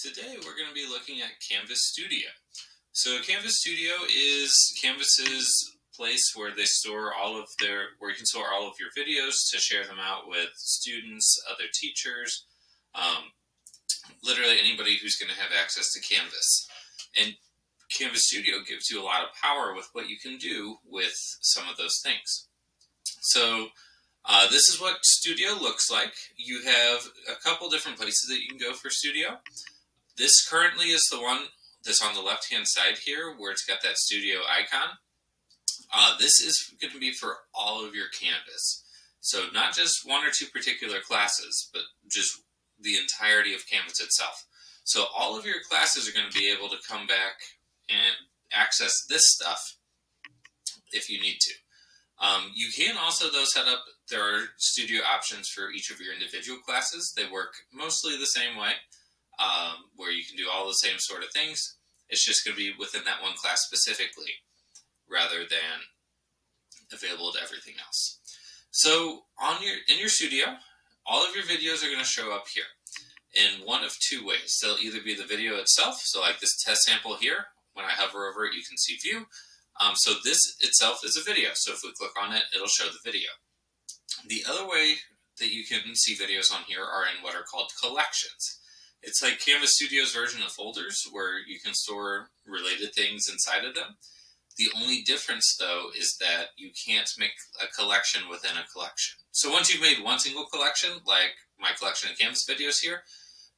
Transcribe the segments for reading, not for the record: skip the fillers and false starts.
Today we're going to be looking at Canvas Studio. So Canvas Studio is Canvas's place where they store where you can store all of your videos to share them out with students, other teachers, literally anybody who's going to have access to Canvas. And Canvas Studio gives you a lot of power with what you can do with some of those things. So this is what Studio looks like. You have a couple different places that you can go for Studio. This currently is the one that's on the left-hand side here, where it's got that Studio icon. This is going to be for all of your Canvas. So not just one or two particular classes, but just the entirety of Canvas itself. So all of your classes are going to be able to come back and access this stuff if you need to. You can also, though, set up, there are Studio options for each of your individual classes. They work mostly the same way, where you can do all the same sort of things. It's just going to be within that one class specifically, rather than available to everything else. So in your Studio, all of your videos are going to show up here in one of two ways. They'll either be the video itself, so like this test sample here, when I hover over it, you can see view. So this itself is a video, so if we click on it, it'll show the video. The other way that you can see videos on here are in what are called collections. It's like Canvas Studio's version of folders, where you can store related things inside of them. The only difference, though, is that you can't make a collection within a collection. So once you've made one single collection, like my collection of Canvas videos here,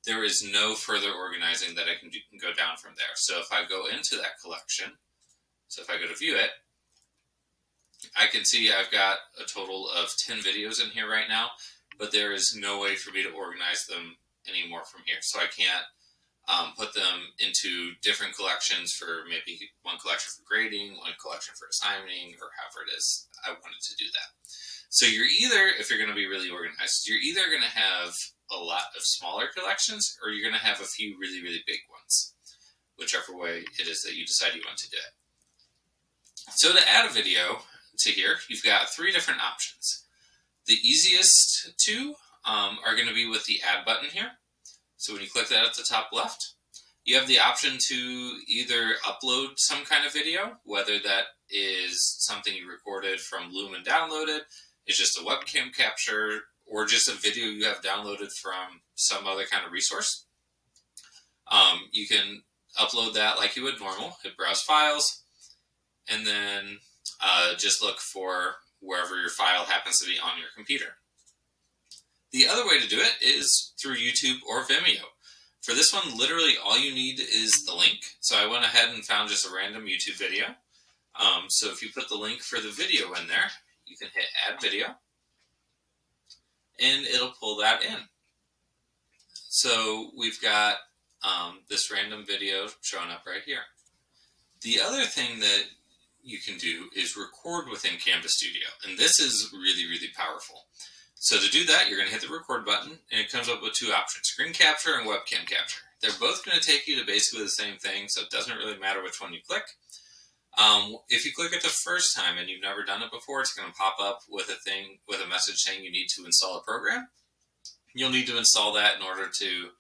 there is no further organizing that I can go down from there. So if I go into that collection, so if I go to view it, I can see I've got a total of 10 videos in here right now, but there is no way for me to organize them anymore from here. So I can't put them into different collections for maybe one collection for grading, one collection for assigning, or however it is I wanted to do that. So you're either, if you're going to be really organized, you're either going to have a lot of smaller collections, or you're going to have a few really, really big ones, whichever way it is that you decide you want to do it. So to add a video to here, you've got three different options. The easiest two are going to be with the add button here. So when you click that at the top left, you have the option to either upload some kind of video, whether that is something you recorded from Loom and downloaded, it's just a webcam capture, or just a video you have downloaded from some other kind of resource. You can upload that like you would normal, hit browse files, and then just look for wherever your file happens to be on your computer. The other way to do it is through YouTube or Vimeo. For this one, literally all you need is the link. So I went ahead and found just a random YouTube video. So if you put the link for the video in there, you can hit add video, and it'll pull that in. So we've got this random video showing up right here. The other thing that you can do is record within Canvas Studio, and this is really, really powerful. So to do that, you're going to hit the record button, and it comes up with two options, screen capture and webcam capture. They're both going to take you to basically the same thing, so it doesn't really matter which one you click. If you click it the first time and you've never done it before, it's going to pop up with a message saying you need to install a program. You'll need to install that in order to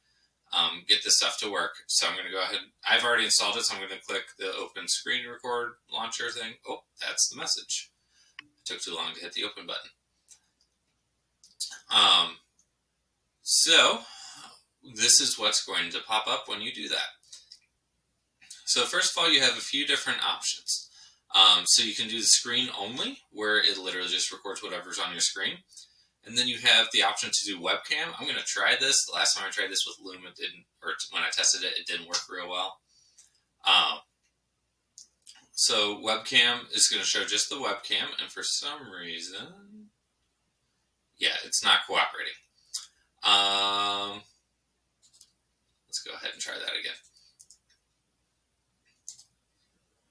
get this stuff to work. So I'm going to go ahead. I've already installed it, so I'm going to click the open screen record launcher thing. Oh, that's the message. It took too long to hit the open button. So this is what's going to pop up when you do that. So first of all, you have a few different options. So you can do the screen only, where it literally just records whatever's on your screen. And then you have the option to do webcam. I'm going to try this. The last time I tried this with Loom, it didn't, or when I tested it, it didn't work real well. So webcam is going to show just the webcam, and for some reason, yeah, it's not cooperating. Let's go ahead and try that again.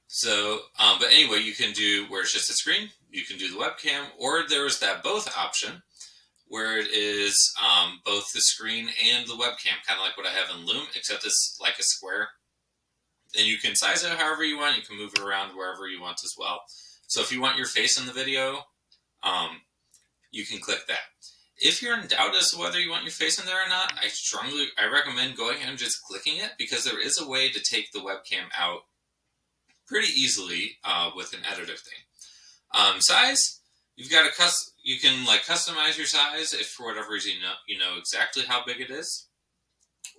So, but anyway, you can do where it's just a screen, you can do the webcam, or there is that both option, where it is both the screen and the webcam, kind of like what I have in Loom, except it's like a square. And you can size it however you want, you can move it around wherever you want as well. So if you want your face in the video, you can click that. If you're in doubt as to whether you want your face in there or not, I recommend going ahead and just clicking it, because there is a way to take the webcam out pretty easily with an editor thing. Size, you can like customize your size if for whatever reason you know exactly how big it is,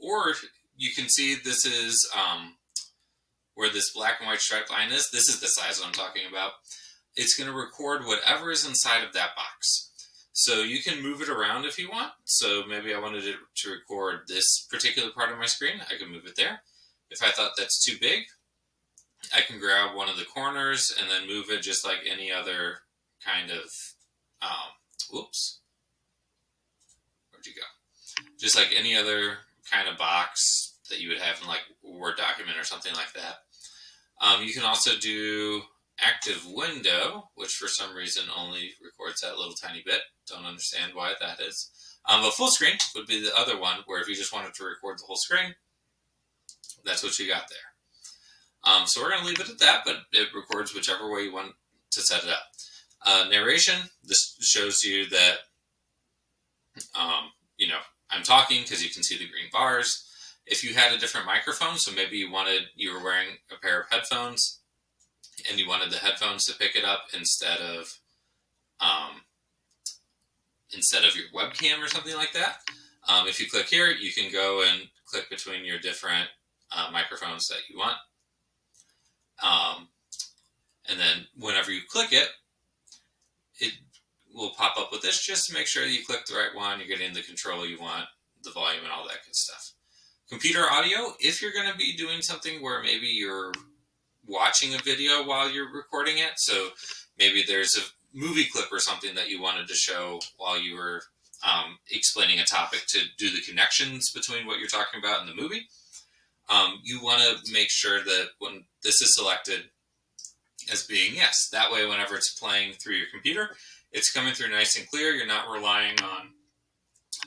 or you can see this is where this black and white striped line is. This is the size I'm talking about. It's going to record whatever is inside of that box. So you can move it around if you want. So maybe I wanted it to record this particular part of my screen. I can move it there. If I thought that's too big, I can grab one of the corners and then move it just like any other kind of, whoops, where'd you go? Just like any other kind of box that you would have in like a Word document or something like that. You can also do active window, which for some reason only records that little tiny bit. Don't understand why that is. But full screen would be the other one, where if you just wanted to record the whole screen, that's what you got there. So we're going to leave it at that, but it records whichever way you want to set it up. Narration, this shows you that, I'm talking because you can see the green bars. If you had a different microphone, so maybe you were wearing a pair of headphones, and you wanted the headphones to pick it up instead of your webcam or something like that. If you click here, you can go and click between your different microphones that you want. And then whenever you click it, it will pop up with this just to make sure that you click the right one, you're getting the control you want, the volume, and all that good stuff. Computer audio, if you're going to be doing something where maybe you're watching a video while you're recording it, so maybe there's a movie clip or something that you wanted to show while you were explaining a topic to do the connections between what you're talking about in the movie, you want to make sure that when this is selected as being yes, that way whenever it's playing through your computer, it's coming through nice and clear. You're not relying on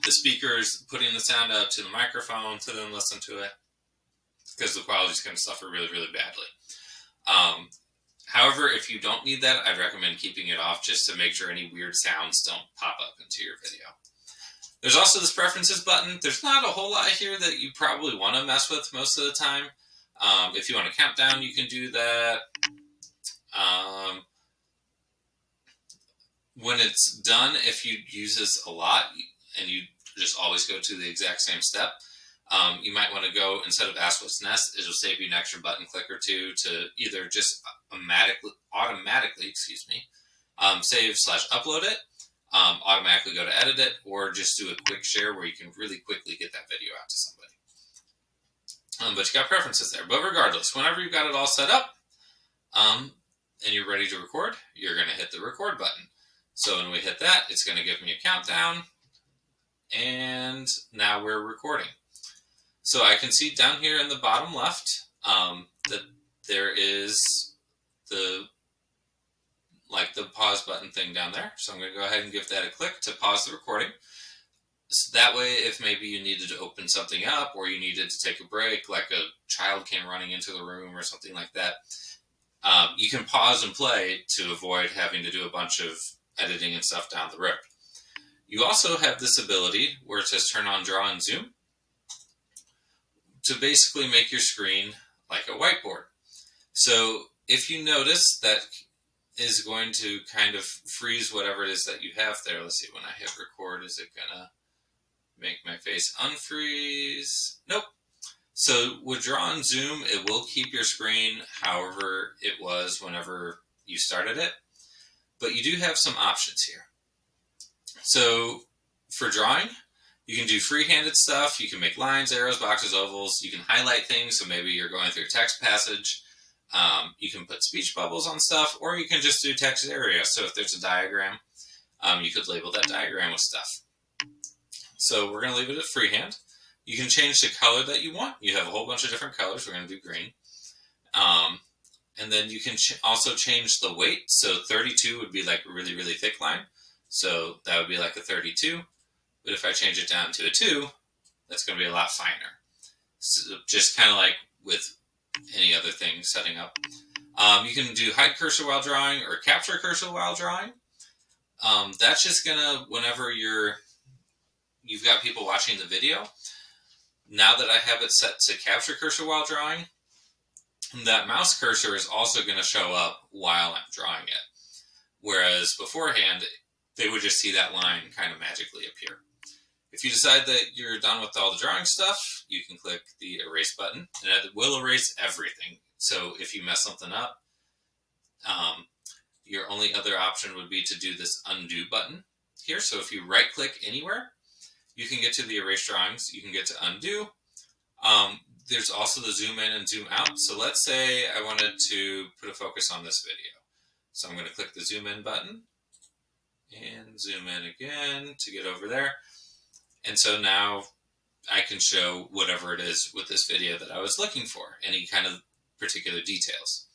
the speakers putting the sound out to the microphone to then listen to it, because the quality is going to suffer really, really badly. However, if you don't need that, I'd recommend keeping it off just to make sure any weird sounds don't pop up into your video. There's also this preferences button. There's not a whole lot here that you probably want to mess with most of the time. If you want to count down, you can do that. When it's done, if you use this a lot and you just always go to the exact same step, you might want to go, instead of ask what's next, it'll save you an extra button click or two to either just automatically save/upload it, automatically go to edit it, or just do a quick share where you can really quickly get that video out to somebody. But you got preferences there. But regardless, whenever you've got it all set up and you're ready to record, you're going to hit the record button. So when we hit that, it's going to give me a countdown, and now we're recording. So I can see down here in the bottom left that there is the pause button thing down there. So I'm going to go ahead and give that a click to pause the recording. So that way, if maybe you needed to open something up or you needed to take a break, like a child came running into the room or something like that, you can pause and play to avoid having to do a bunch of editing and stuff down the road. You also have this ability where it says turn on draw and zoom to basically make your screen like a whiteboard. So if you notice, that is going to kind of freeze whatever it is that you have there. Let's see, when I hit record, is it gonna make my face unfreeze? Nope. So with draw and zoom, it will keep your screen however it was whenever you started it. But you do have some options here. So for drawing, you can do free-handed stuff. You can make lines, arrows, boxes, ovals. You can highlight things, so maybe you're going through a text passage. You can put speech bubbles on stuff, or you can just do text area. So if there's a diagram, you could label that diagram with stuff. So we're going to leave it at freehand. You can change the color that you want. You have a whole bunch of different colors. We're going to do green. And then you can also change the weight. So 32 would be like a really, really thick line. So that would be like a 32. But if I change it down to a 2, that's going to be a lot finer. So just kind of like with any other thing setting up. You can do hide cursor while drawing or capture cursor while drawing. That's just going to, whenever you're you've got people watching the video, now that I have it set to capture cursor while drawing, that mouse cursor is also going to show up while I'm drawing it. Whereas beforehand, they would just see that line kind of magically appear. If you decide that you're done with all the drawing stuff, you can click the erase button, and it will erase everything. So if you mess something up, your only other option would be to do this undo button here. So if you right click anywhere, you can get to the erase drawings, you can get to undo. There's also the zoom in and zoom out. So let's say I wanted to put a focus on this video. So I'm going to click the zoom in button and zoom in again to get over there. And so now I can show whatever it is with this video that I was looking for, any kind of particular details.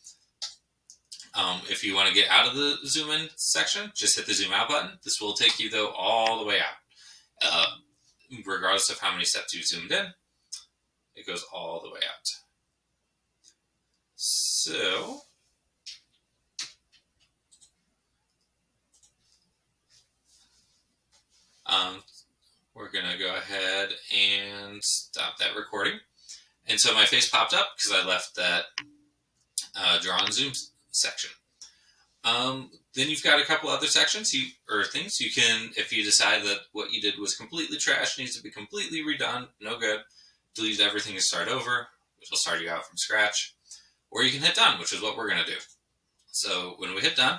If you want to get out of the zoom in section, just hit the zoom out button. This will take you, though, all the way out. Regardless of how many steps you've zoomed in, it goes all the way out. So we're going to go ahead and stop that recording. And so my face popped up because I left that draw and zoom section. Then you've got a couple other sections or things you can, if you decide that what you did was completely trash, needs to be completely redone, no good, delete everything and start over, which will start you out from scratch. Or you can hit done, which is what we're going to do. So when we hit done,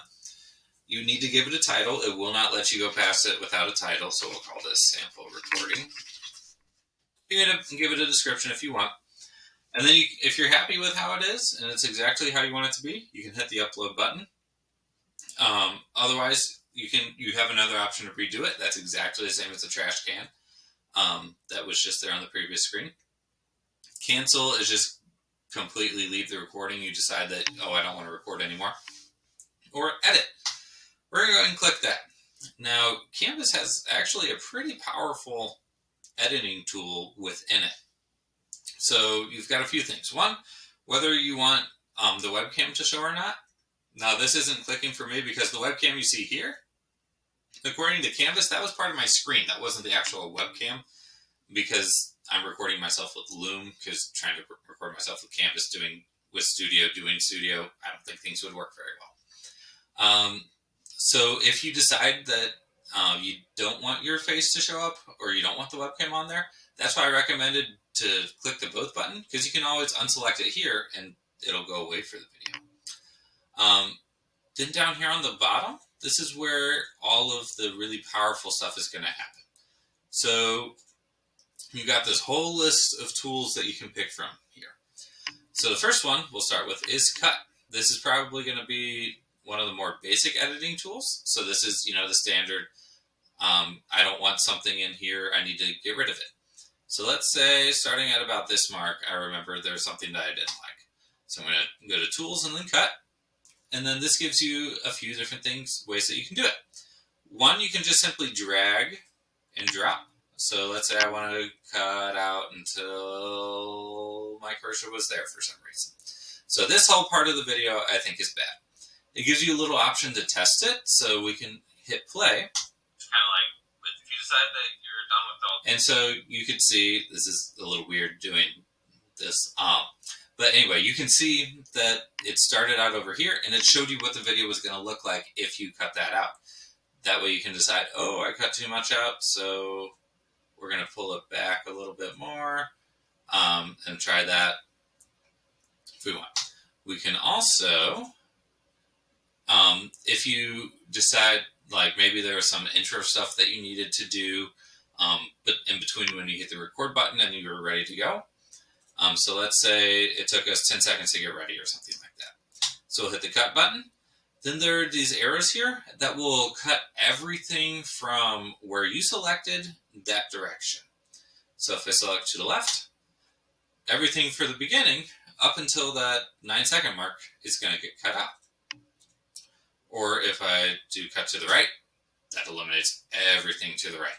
you need to give it a title. It will not let you go past it without a title, so we'll call this sample recording. You can give it a description if you want. And then if you're happy with how it is, and it's exactly how you want it to be, you can hit the upload button. Otherwise, you have another option to redo it. That's exactly the same as the trash can. That was just there on the previous screen. Cancel is just completely leave the recording. You decide that, oh, I don't want to record anymore. Or edit. We're going to go ahead and click that. Now, Canvas has actually a pretty powerful editing tool within it. So you've got a few things. One, whether you want the webcam to show or not. Now, this isn't clicking for me because the webcam you see here, according to Canvas, that was part of my screen. That wasn't the actual webcam because I'm recording myself with Loom because trying to record myself with Canvas doing Studio, I don't think things would work very well. So if you decide that you don't want your face to show up or you don't want the webcam on there, that's why I recommended to click the both button because you can always unselect it here and it'll go away for the video. Then down here on the bottom, this is where all of the really powerful stuff is going to happen. So you've got this whole list of tools that you can pick from here. So the first one we'll start with is Cut. This is probably going to be one of the more basic editing tools. So this is, the standard, I don't want something in here, I need to get rid of it. So let's say starting at about this mark, I remember there's something that I didn't like. So I'm going to go to Tools and then Cut. And then this gives you a few different ways that you can do it. One, you can just simply drag and drop. So let's say I want to cut out until my cursor was there for some reason. So this whole part of the video I think is bad. It gives you a little option to test it, so we can hit play. It's kind of like if you decide that you're done with all. And so you could see, this is a little weird doing this. But anyway, you can see that it started out over here, and it showed you what the video was going to look like if you cut that out. That way you can decide, oh, I cut too much out, so we're going to pull it back a little bit more and try that if we want. We can also, if you decide, like maybe there was some intro stuff that you needed to do, but in between when you hit the record button and you were ready to go. So let's say it took us 10 seconds to get ready or something like that. So we'll hit the cut button. Then there are these arrows here that will cut everything from where you selected that direction. So if I select to the left, everything for the beginning up until that 9-second mark is going to get cut out. Or if I do cut to the right, that eliminates everything to the right.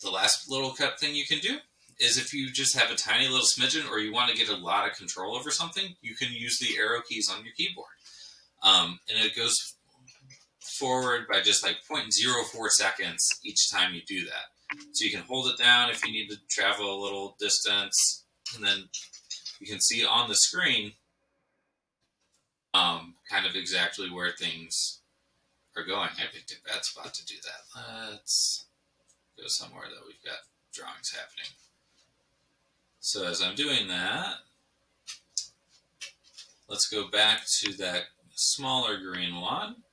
The last little cut thing you can do is if you just have a tiny little smidgen or you want to get a lot of control over something, you can use the arrow keys on your keyboard. And it goes forward by just like 0.04 seconds each time you do that. So you can hold it down if you need to travel a little distance, and then you can see on the screen kind of exactly where things are going. I picked a bad spot to do that. Let's go somewhere that we've got drawings happening. So as I'm doing that, let's go back to that smaller green one.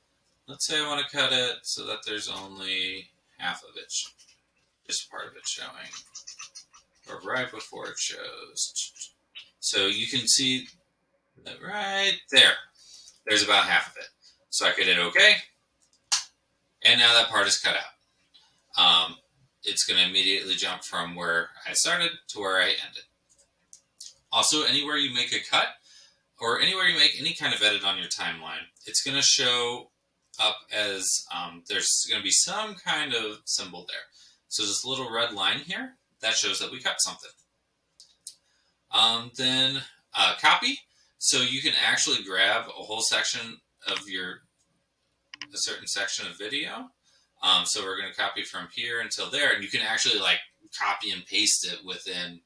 Let's say I want to cut it so that there's only half of it, just part of it showing, or right before it shows. So you can see that right there, there's about half of it. So I could hit OK, and now that part is cut out. It's going to immediately jump from where I started to where I ended. Also, anywhere you make a cut, or anywhere you make any kind of edit on your timeline, it's going to show up as there's going to be some kind of symbol there. So this little red line here, that shows that we cut something. Then copy. So you can actually grab a whole section of a certain section of video. So we're going to copy from here until there, and you can actually like copy and paste it within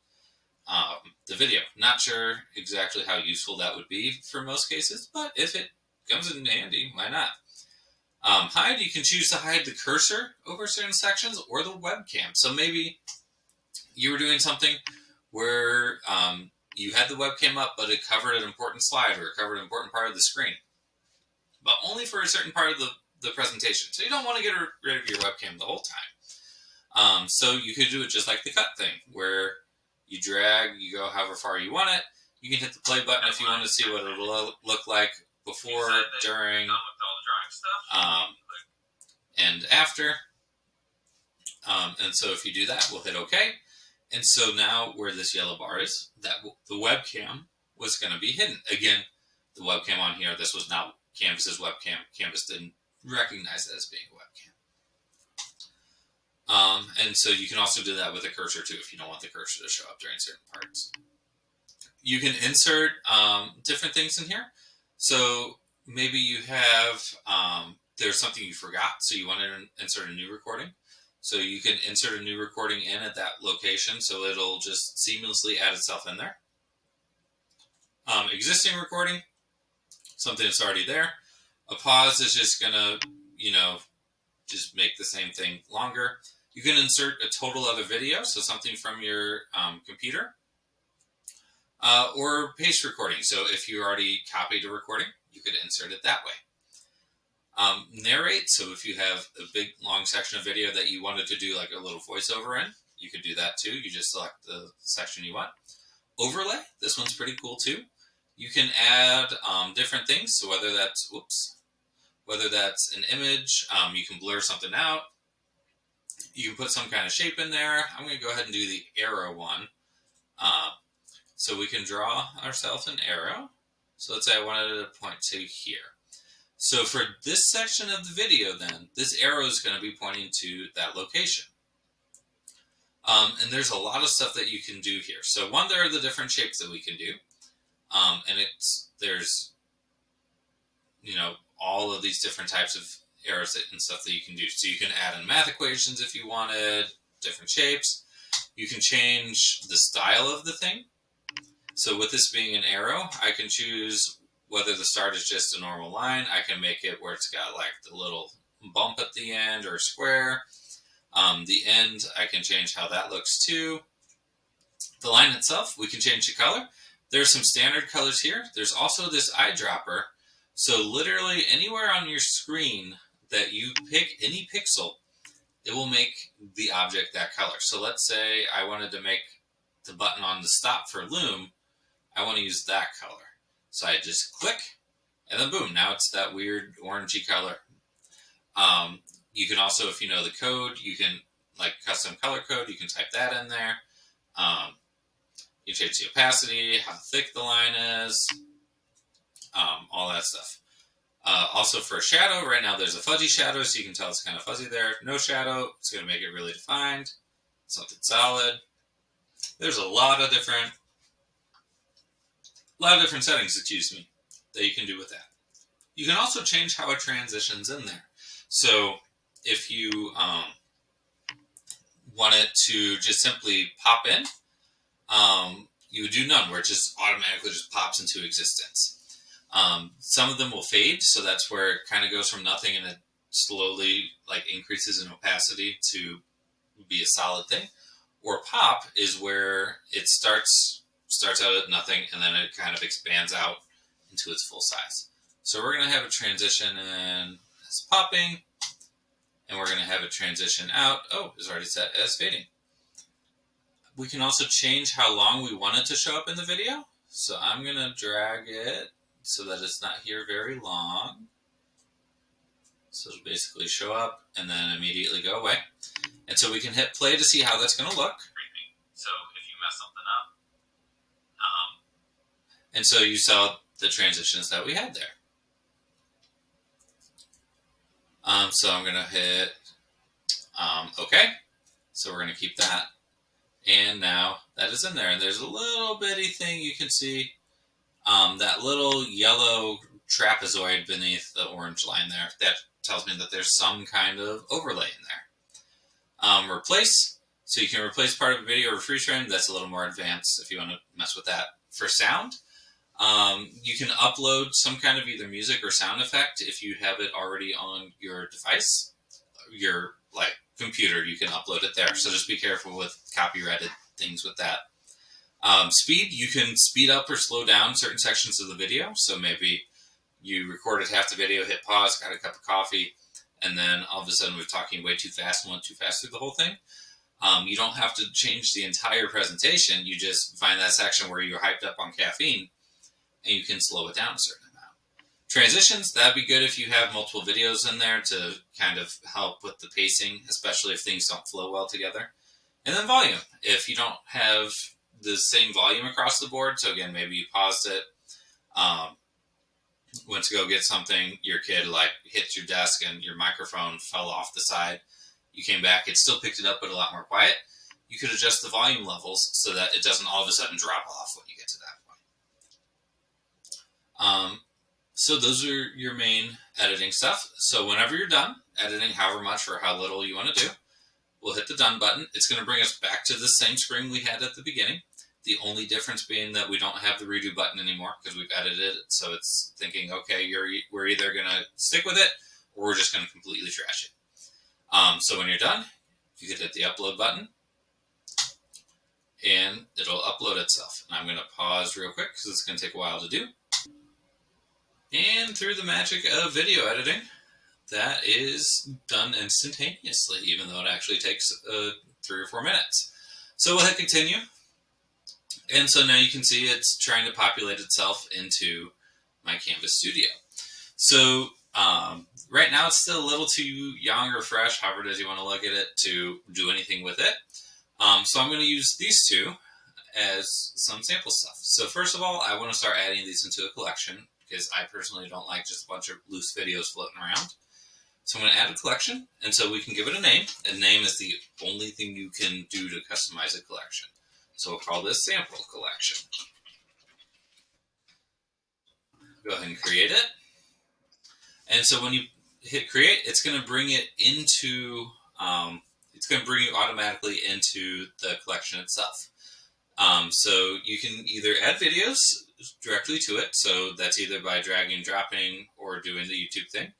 the video. Not sure exactly how useful that would be for most cases, but if it comes in handy, why not? Hide, you can choose to hide the cursor over certain sections or the webcam. So maybe you were doing something where you had the webcam up, but it covered an important slide or it covered an important part of the screen, but only for a certain part of the presentation. So you don't want to get rid of your webcam the whole time. So you could do it just like the cut thing, where you drag, you go however far you want it. You can hit the play button if you want to see what it'll look like before, during, and after. And so if you do that, we'll hit OK. And so now where this yellow bar is, that the webcam was going to be hidden. Again, the webcam on here, this was not Canvas's webcam. Canvas didn't recognize it as being a webcam. And so you can also do that with a cursor too, if you don't want the cursor to show up during certain parts. You can insert different things in here. So maybe you have, there's something you forgot, so you want to insert a new recording. So you can insert a new recording in at that location, so it'll just seamlessly add itself in there. Existing recording, something that's already there. A pause is just going to, just make the same thing longer. You can insert a total other video, so something from your computer. Or paste recording. So if you already copied a recording, you could insert it that way. Narrate. So if you have a big long section of video that you wanted to do like a little voiceover in, you could do that too. You just select the section you want. Overlay. This one's pretty cool too. You can add different things. So whether that's an image, you can blur something out. You can put some kind of shape in there. I'm going to go ahead and do the arrow one. So we can draw ourselves an arrow. So let's say I wanted to point to here. So for this section of the video then, this arrow is going to be pointing to that location. And there's a lot of stuff that you can do here. So one, there are the different shapes that we can do. And there's all of these different types of arrows and stuff that you can do. So you can add in math equations if you wanted, different shapes. You can change the style of the thing. So with this being an arrow, I can choose whether the start is just a normal line. I can make it where it's got like the little bump at the end or square. The end, I can change how that looks too. The line itself, we can change the color. There's some standard colors here. There's also this eyedropper. So literally anywhere on your screen that you pick any pixel, it will make the object that color. So let's say I wanted to make the button on the stop for Loom. I want to use that color. So I just click, and then boom, now it's that weird orangey color. You can also, if you know the code, you can, like custom color code, you can type that in there. You change the opacity, how thick the line is, all that stuff. Also for a shadow, right now there's a fuzzy shadow, so you can tell it's kind of fuzzy there. No shadow, it's going to make it really defined. Something solid. There's a lot of different settings, that you can do with that. You can also change how it transitions in there. So if you want it to just simply pop in, you would do none, where it just automatically just pops into existence. Some of them will fade, so that's where it kind of goes from nothing and it slowly like increases in opacity to be a solid thing. Or pop is where it starts out at nothing and then it kind of expands out into its full size. So we're going to have a transition in as popping, and we're going to have a transition out. Oh, it's already set as fading. We can also change how long we want it to show up in the video. So I'm going to drag it so that it's not here very long. So it'll basically show up and then immediately go away. And so we can hit play to see how that's going to look. So if you mess something up. And so you saw the transitions that we had there. So I'm going to hit OK. So we're going to keep that. And now that is in there. And there's a little bitty thing you can see. That little yellow trapezoid beneath the orange line there. That tells me that there's some kind of overlay in there. Replace. So you can replace part of a video or freeze frame. That's a little more advanced if you want to mess with that. For sound, you can upload some kind of either music or sound effect if you have it already on your device. Your computer, you can upload it there. So just be careful with copyrighted things with that. Speed, you can speed up or slow down certain sections of the video. So maybe you recorded half the video, hit pause, got a cup of coffee, and then all of a sudden we're talking way too fast and went too fast through the whole thing. You don't have to change the entire presentation. You just find that section where you're hyped up on caffeine and you can slow it down a certain amount. Transitions, that'd be good if you have multiple videos in there to kind of help with the pacing, especially if things don't flow well together. And then volume, if you don't have the same volume across the board. So again, maybe you paused it, went to go get something, your kid hit your desk and your microphone fell off the side. You came back, it still picked it up, but a lot more quiet. You could adjust the volume levels so that it doesn't all of a sudden drop off when you get to that point. So those are your main editing stuff. So whenever you're done editing, however much or how little you want to do, we'll hit the done button. It's going to bring us back to the same screen we had at the beginning. The only difference being that we don't have the redo button anymore because we've edited it. So it's thinking, okay, we're either going to stick with it or we're just going to completely trash it. So when you're done, you can hit the upload button and it'll upload itself. And I'm going to pause real quick because it's going to take a while to do. And through the magic of video editing, that is done instantaneously, even though it actually takes 3 or 4 minutes. So we'll hit continue. And so now you can see it's trying to populate itself into my Canvas Studio. So right now it's still a little too young or fresh, however it is you want to look at it, to do anything with it. So I'm going to use these two as some sample stuff. So first of all, I want to start adding these into a collection because I personally don't like just a bunch of loose videos floating around. So I'm going to add a collection, and so we can give it a name. A name is the only thing you can do to customize a collection. So we'll call this sample collection. Go ahead and create it. And so when you hit create, it's going to bring it into, it's going to bring you automatically into the collection itself. So you can either add videos directly to it. So that's either by dragging and dropping or doing the YouTube thing.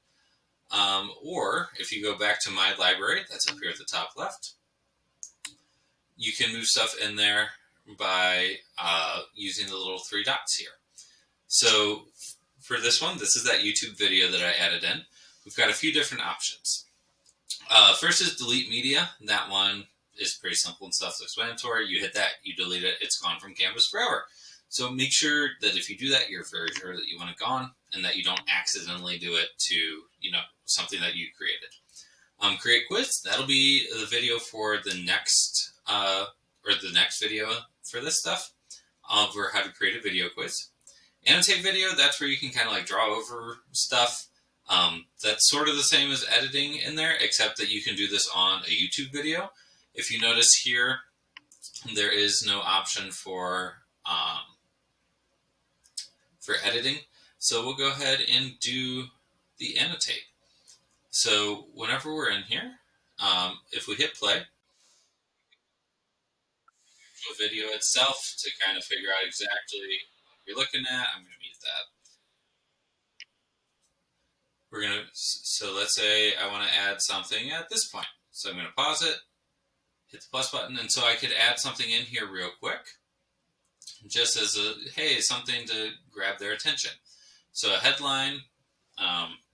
Or if you go back to my library, that's up here at the top left, you can move stuff in there by using the little 3 dots here. So for this one, this is that YouTube video that I added in. We've got a few different options. First is delete media. That one is pretty simple and self-explanatory. You hit that, you delete it, it's gone from Canvas forever. So make sure that if you do that, you're very sure that you want it gone and that you don't accidentally do it to, something that you created. Create quiz. That'll be the video for the next, the next video for this stuff, for how to create a video quiz. Annotate video, that's where you can kind of draw over stuff. That's sort of the same as editing in there, except that you can do this on a YouTube video. If you notice here, there is no option for editing. So we'll go ahead and do the annotate. So whenever we're in here, if we hit play, actual video itself to kind of figure out exactly what you're looking at. I'm going to mute that. So let's say I want to add something at this point. So I'm going to pause it, hit the plus button, and so I could add something in here real quick, just as hey, something to grab their attention. So a headline,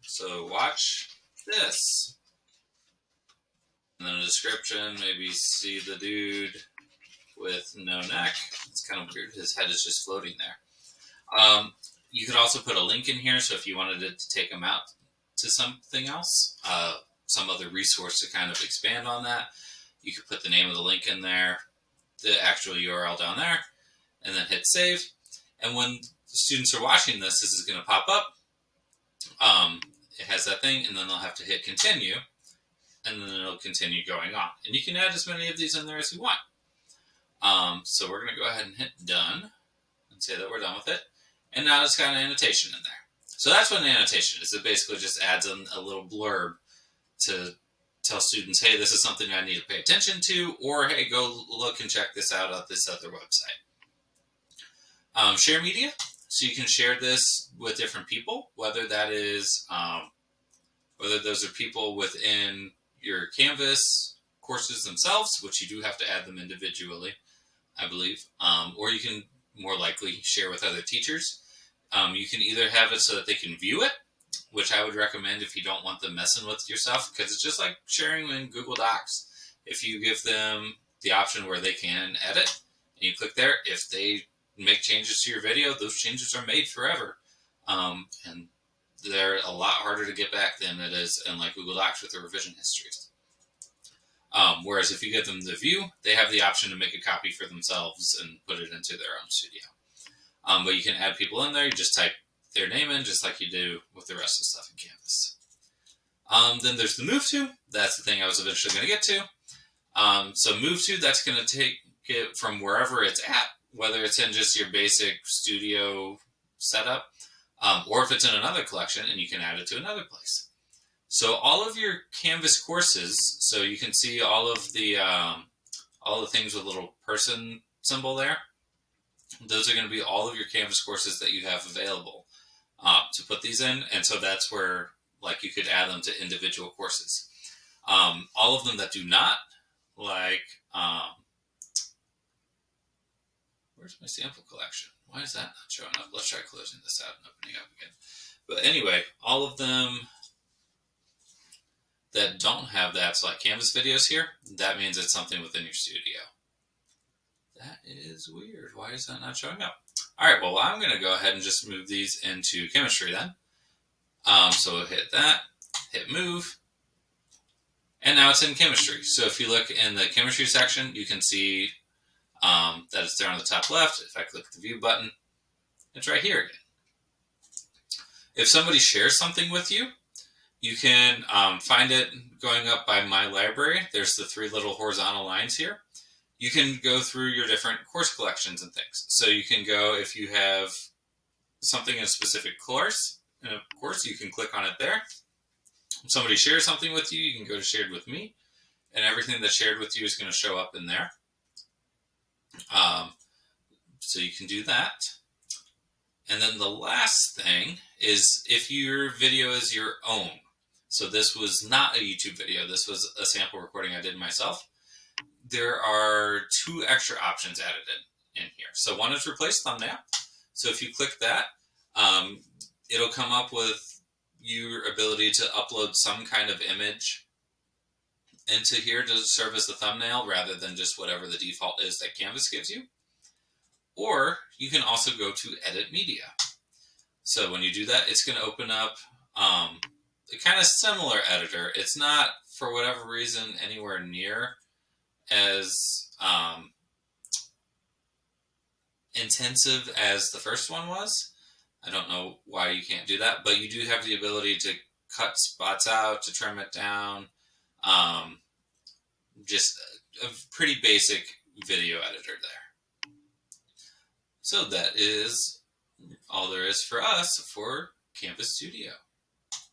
so watch this. And then a description, maybe see the dude with no neck. It's kind of weird. His head is just floating there. You could also put a link in here, so if you wanted it to take them out to something else, some other resource to kind of expand on that, you could put the name of the link in there, the actual URL down there, and then hit save. And when the students are watching this, this is going to pop up. It has that thing, and then they'll have to hit continue, and then it'll continue going on. And you can add as many of these in there as you want. So we're going to go ahead and hit done and say that we're done with it. And now it's got an annotation in there. So that's what an annotation is. It basically just adds a little blurb to tell students, hey, this is something I need to pay attention to, or hey, go look and check this out at this other website. Share media. So you can share this with different people, whether that is, whether those are people within your Canvas courses themselves, which you do have to add them individually, I believe, or you can more likely share with other teachers. You can either have it so that they can view it, which I would recommend if you don't want them messing with your stuff, because it's just like sharing in Google Docs. If you give them the option where they can edit, and you click there, if they make changes to your video, those changes are made forever. And they're a lot harder to get back than it is in like Google Docs with the revision histories. Whereas if you give them the view, they have the option to make a copy for themselves and put it into their own studio. But you can add people in there. You just type their name in, just like you do with the rest of the stuff in Canvas. Then there's the move to. That's the thing I was eventually going to get to. So move to, that's going to take it from wherever it's at, whether it's in just your basic studio setup, or if it's in another collection, and you can add it to another place. So all of your Canvas courses, so you can see all the things with a little person symbol there. Those are going to be all of your Canvas courses that you have available to put these in. And so that's where, like, you could add them to individual courses. All of them that do not, like, where's my sample collection? Why is that not showing up? Let's try closing this out and opening up again. But anyway, all of them that don't have that, so like Canvas videos here, that means it's something within your studio. That is weird. Why is that not showing up? All right, well, I'm going to go ahead and just move these into chemistry then. So we'll hit that, hit move, and now it's in chemistry. So if you look in the chemistry section, you can see that it's there on the top left. If I click the view button, it's right here again. If somebody shares something with you, you can find it going up by My Library. There's the 3 little horizontal lines here. You can go through your different course collections and things. So you can go, if you have something in a specific course, you can click on it there. If somebody shares something with you, you can go to Shared with Me, and everything that's shared with you is going to show up in there. So you can do that. And then the last thing is if your video is your own. So this was not a YouTube video. This was a sample recording I did myself. There are 2 extra options added in here. So one is replace thumbnail. So if you click that, it'll come up with your ability to upload some kind of image into here to serve as the thumbnail rather than just whatever the default is that Canvas gives you. Or you can also go to edit media. So when you do that, it's going to open up a kind of similar editor. It's not, for whatever reason, anywhere near as intensive as the first one was. I don't know why you can't do that, but you do have the ability to cut spots out, to trim it down. Just a pretty basic video editor there. So that is all there is for us for Canvas Studio.